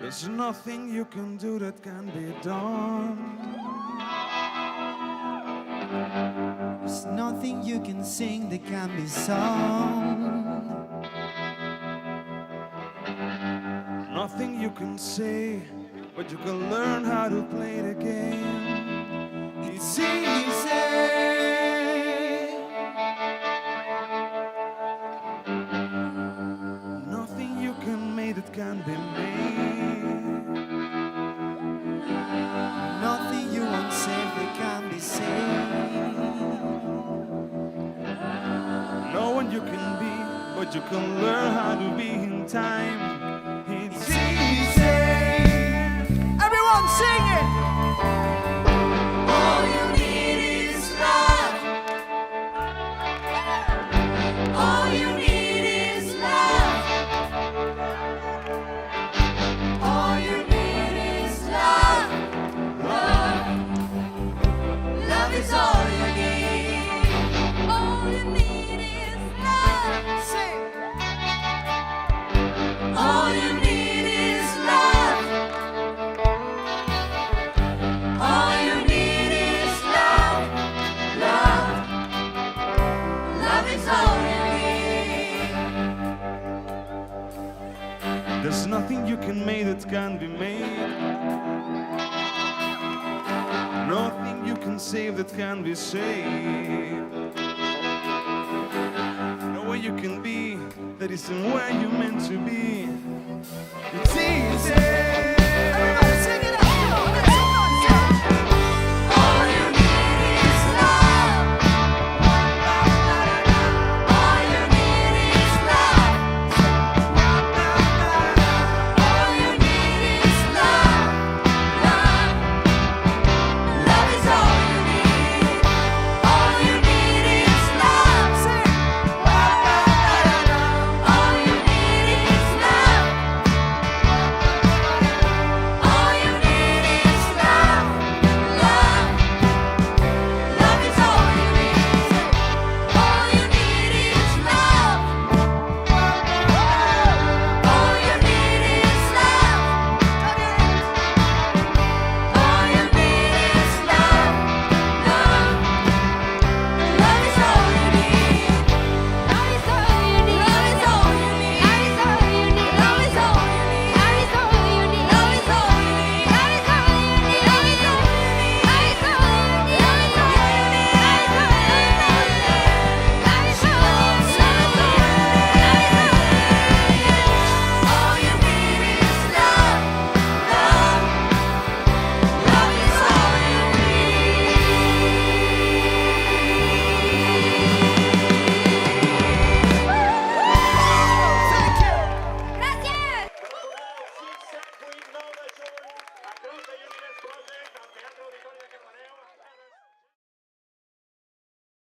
There's nothing you can do that can be done. There's nothing you can sing that can be sung. Nothing you can say, but you can learn how to play the game. It's easy. Nothing you can make that can be made. Nothing you won't save that can be saved. No one you can be, but you can learn how to be in time. It's easy. Everyone sing it! All you need is love. All you need is love. All you need is love. Love. Love is all you need. All you need is love. Sing! All you need is love. All you need is love. Love. Love is all you need. There's nothing you can make that can be made. Nothing you can save that can be saved. No way you can be that isn't where you're meant to be. It's easy.